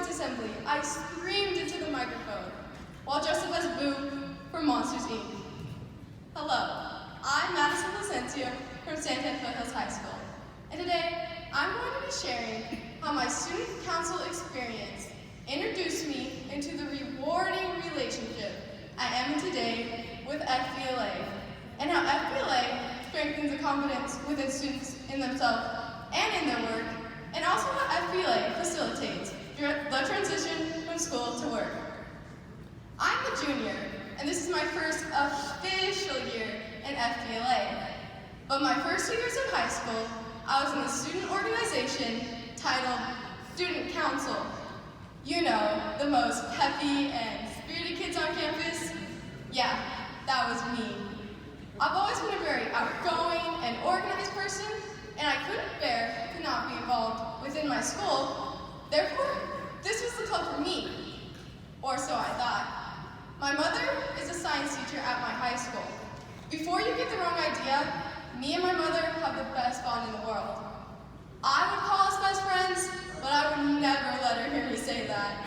towards assembly, I screamed into the microphone while dressed up as Boo from Monsters, Inc. Hello, I'm Madison Placentia from Santa Fe Hills High School, and today I'm going to be sharing how my student council experience introduced me into the rewarding relationship I am in today with FBLA, and how FBLA strengthens the confidence within students in themselves and in their work, and also how FBLA facilitates the transition from school to work. I'm a junior, and this is my first official year in FBLA. But my first 2 years of high school, I was in the student organization titled Student Council. You know, the most peppy and spirited kids on campus? Yeah, that was me. I've always been a very outgoing and organized person, and I couldn't bear to not be involved within my school. Therefore, this was the club for me, or so I thought. My mother is a science teacher at my high school. Before you get the wrong idea, me and my mother have the best bond in the world. I would call us best friends, but I would never let her hear me say that.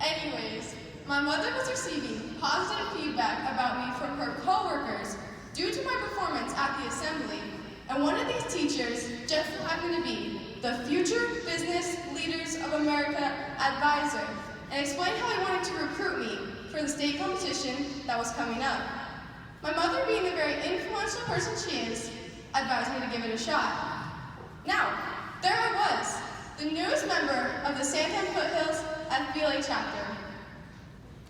Anyways, my mother was receiving positive feedback about me from her coworkers due to my performance at the assembly, and one of these teachers just so happened to be the Future Business Leaders of America advisor, and explained how he wanted to recruit me for the state competition that was coming up. My mother, being the very influential person she is, advised me to give it a shot. Now, there I was, the newest member of the Santa Foothills FBLA chapter.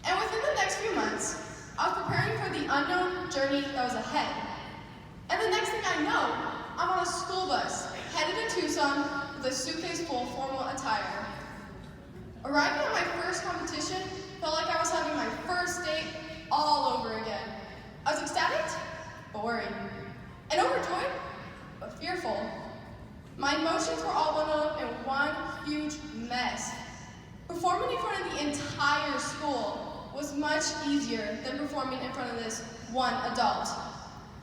And within the next few months, I was preparing for the unknown journey that was ahead. And the next thing I know, I'm on a school bus, headed to Tucson with a suitcase full of formal attire. Arriving at my first competition felt like I was having my first date all over again. I was ecstatic, but worried. And overjoyed, but fearful. My emotions were all bundled up in one huge mess. Performing in front of the entire school was much easier than performing in front of this one adult.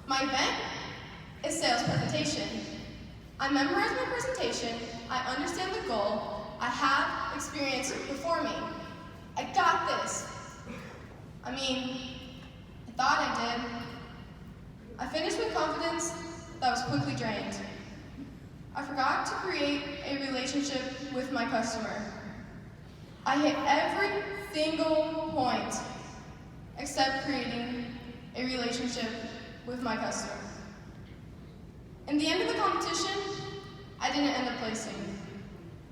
My event is sales presentation. I memorize my presentation, I understand the goal, I have experience performing. I got this. I thought I did. I finished with confidence that was quickly drained. I forgot to create a relationship with my customer. I hit every single point except creating a relationship with my customer. In the end of the competition, I didn't end up placing.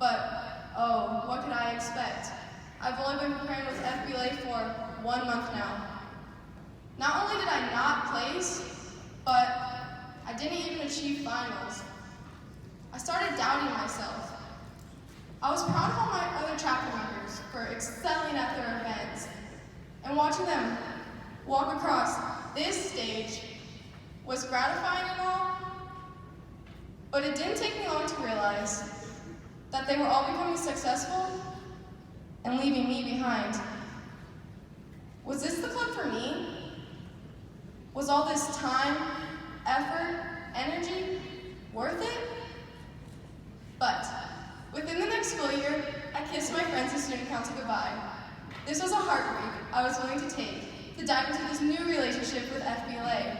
But, oh, what could I expect? I've only been preparing with FBLA for 1 month now. Not only did I not place, but I didn't even achieve finals. I started doubting myself. I was proud of all my other chapter members for excelling at their events, and watching them walk across this stage was gratifying and all, but it didn't take me long to realize that they were all becoming successful and leaving me behind. Was this the club for me? Was all this time, effort, energy worth it? But within the next school year, I kissed my friends and student council goodbye. This was a heartbreak I was willing to take to dive into this new relationship with FBLA,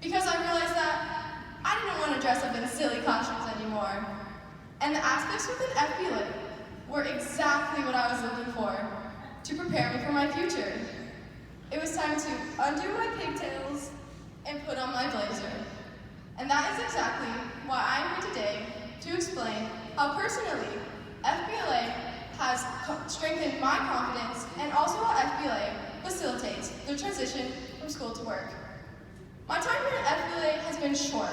because I realized that I didn't want to dress up in silly costumes anymore. And the aspects within FBLA were exactly what I was looking for to prepare me for my future. It was time to undo my pigtails and put on my blazer. And that is exactly why I'm here today to explain how personally FBLA has strengthened my confidence, and also how FBLA facilitates the transition from school to work. My time here at FBLA has been short,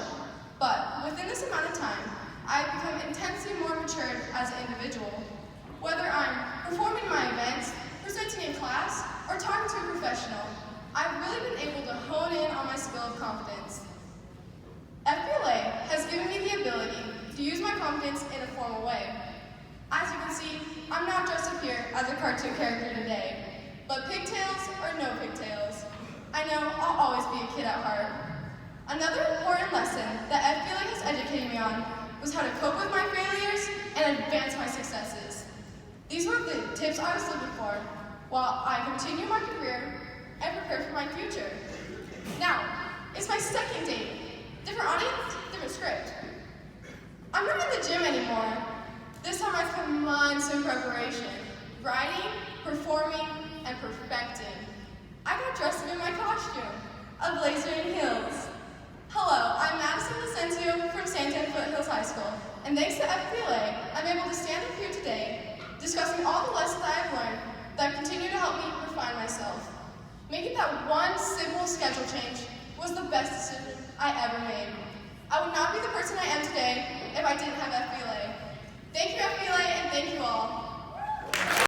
but within this amount of time, I've become intensely more matured as an individual. Whether I'm performing my events, presenting in class, or talking to a professional, I've really been able to hone in on my skill of confidence. FBLA has given me the ability to use my confidence in a formal way. As you can see, I'm not dressed up here as a cartoon character today, but pigtails or no pigtails, I know I'll always be a kid at heart. Another important lesson that FBLA has educated me on was how to cope with my failures and advance my successes. These were the tips I was looking for while I continue my career and prepare for my future. Now, it's my second date. Different audience, different script. I'm not in the gym anymore. This time I spent months in preparation, writing, performing, and perfecting. I got dressed up in my costume, a blazer and heels. Hello, I'm Madison Lucentio from Santan Foothills High School, and thanks to FBLA, I'm able to stand up here today discussing all the lessons I have learned that continue to help me refine myself. Making that one simple schedule change was the best decision I ever made. I would not be the person I am today if I didn't have FBLA. Thank you, FBLA, and thank you all.